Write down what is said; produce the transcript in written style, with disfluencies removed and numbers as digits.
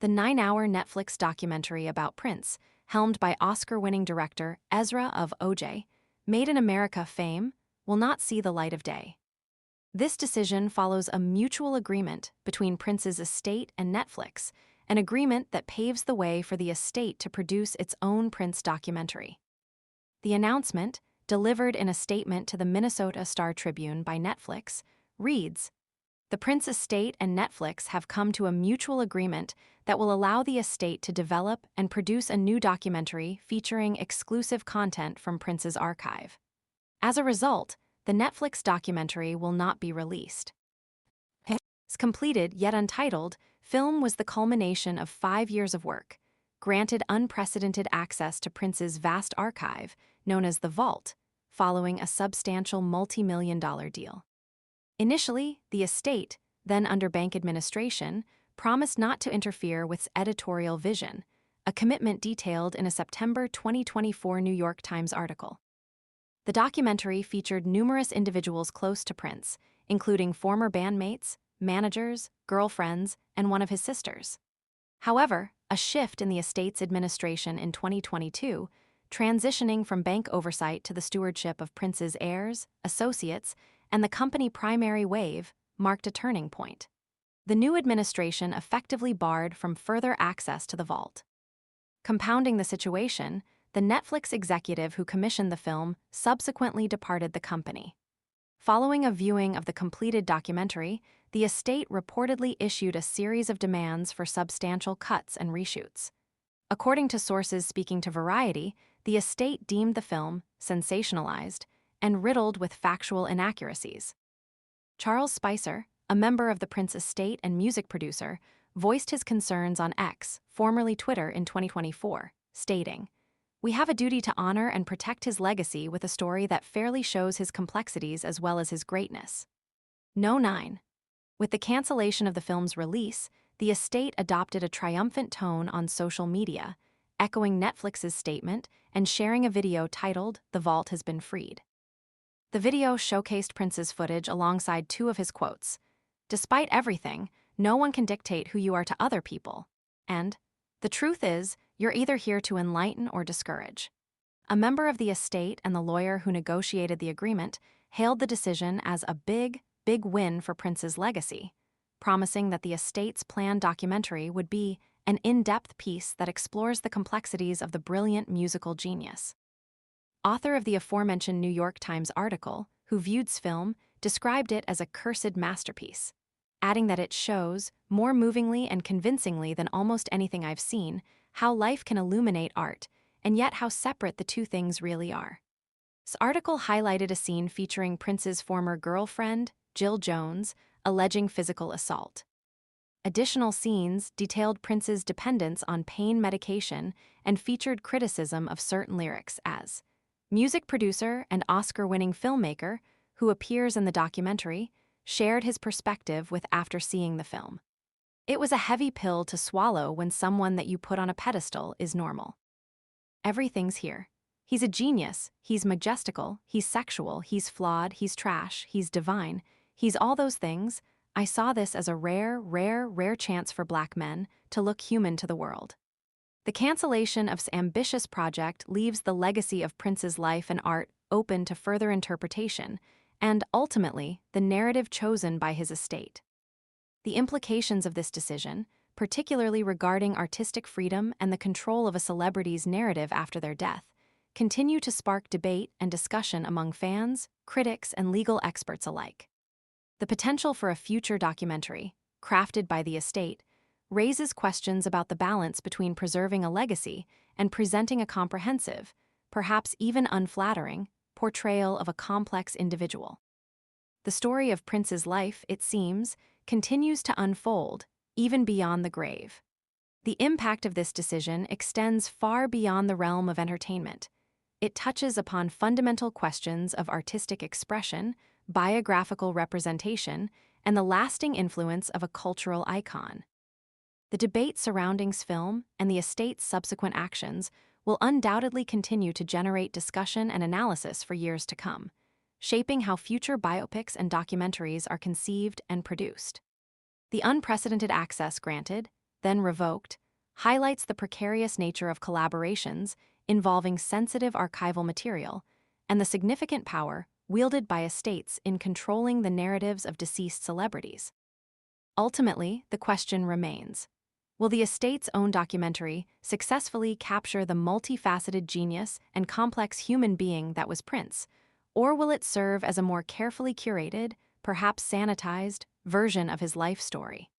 The 9-hour Netflix documentary about Prince, helmed by Oscar-winning director Ezra of OJ, Made in America fame, will not see the light of day. This decision follows a mutual agreement between Prince's estate and Netflix, an agreement that paves the way for the estate to produce its own Prince documentary. The announcement, delivered in a statement to the Minnesota Star-Tribune by Netflix, reads, "The Prince estate and Netflix have come to a mutual agreement that will allow the estate to develop and produce a new documentary featuring exclusive content from Prince's archive. As a result, the Netflix documentary will not be released." Its completed, yet untitled, film was the culmination of 5 years of work, granted unprecedented access to Prince's vast archive, known as the Vault, following a substantial multi-million-dollar deal. Initially, the estate, then under bank administration, promised not to interfere with its editorial vision, a commitment detailed in a September 2024 New York Times article. The documentary featured numerous individuals close to Prince, including former bandmates, managers, girlfriends, and one of his sisters. However, a shift in the estate's administration in 2022, transitioning from bank oversight to the stewardship of Prince's heirs, associates, and the company Primary Wave, marked a turning point. The new administration effectively barred from further access to the vault. Compounding the situation, the Netflix executive who commissioned the film subsequently departed the company. Following a viewing of the completed documentary, the estate reportedly issued a series of demands for substantial cuts and reshoots. According to sources speaking to Variety, the estate deemed the film sensationalized and riddled with factual inaccuracies. Charles Spicer, a member of the Prince estate and music producer, voiced his concerns on X, formerly Twitter, in 2024, stating, "We have a duty to honor and protect his legacy with a story that fairly shows his complexities as well as his greatness." No. 9. With the cancellation of the film's release, the estate adopted a triumphant tone on social media, echoing Netflix's statement and sharing a video titled, "The Vault Has Been Freed." The video showcased Prince's footage alongside 2 of his quotes. "Despite everything, no one can dictate who you are to other people," and "The truth is, you're either here to enlighten or discourage." A member of the estate and the lawyer who negotiated the agreement hailed the decision as a big win for Prince's legacy, promising that the estate's planned documentary would be an in-depth piece that explores the complexities of the brilliant musical genius. Author of the aforementioned New York Times article, who viewed the film, described it as a cursed masterpiece, adding that it shows, more movingly and convincingly than almost anything I've seen, how life can illuminate art, and yet how separate the two things really are. This article highlighted a scene featuring Prince's former girlfriend, Jill Jones, alleging physical assault. Additional scenes detailed Prince's dependence on pain medication and featured criticism of certain lyrics as music producer and Oscar-winning filmmaker, who appears in the documentary, shared his perspective with after seeing the film. "It was a heavy pill to swallow when someone that you put on a pedestal is normal. Everything's here. He's a genius, he's majestical, he's sexual, he's flawed, he's trash, he's divine, he's all those things. I saw this as a rare chance for Black men to look human to the world." The cancellation of this ambitious project leaves the legacy of Prince's life and art open to further interpretation, and ultimately, the narrative chosen by his estate. The implications of this decision, particularly regarding artistic freedom and the control of a celebrity's narrative after their death, continue to spark debate and discussion among fans, critics, and legal experts alike. The potential for a future documentary, crafted by the estate, raises questions about the balance between preserving a legacy and presenting a comprehensive, perhaps even unflattering, portrayal of a complex individual. The story of Prince's life, it seems, continues to unfold, even beyond the grave. The impact of this decision extends far beyond the realm of entertainment. It touches upon fundamental questions of artistic expression, biographical representation, and the lasting influence of a cultural icon. The debate surrounding this film and the estate's subsequent actions will undoubtedly continue to generate discussion and analysis for years to come, shaping how future biopics and documentaries are conceived and produced. The unprecedented access granted, then revoked, highlights the precarious nature of collaborations involving sensitive archival material and the significant power wielded by estates in controlling the narratives of deceased celebrities. Ultimately, the question remains: will the estate's own documentary successfully capture the multifaceted genius and complex human being that was Prince, or will it serve as a more carefully curated, perhaps sanitized, version of his life story?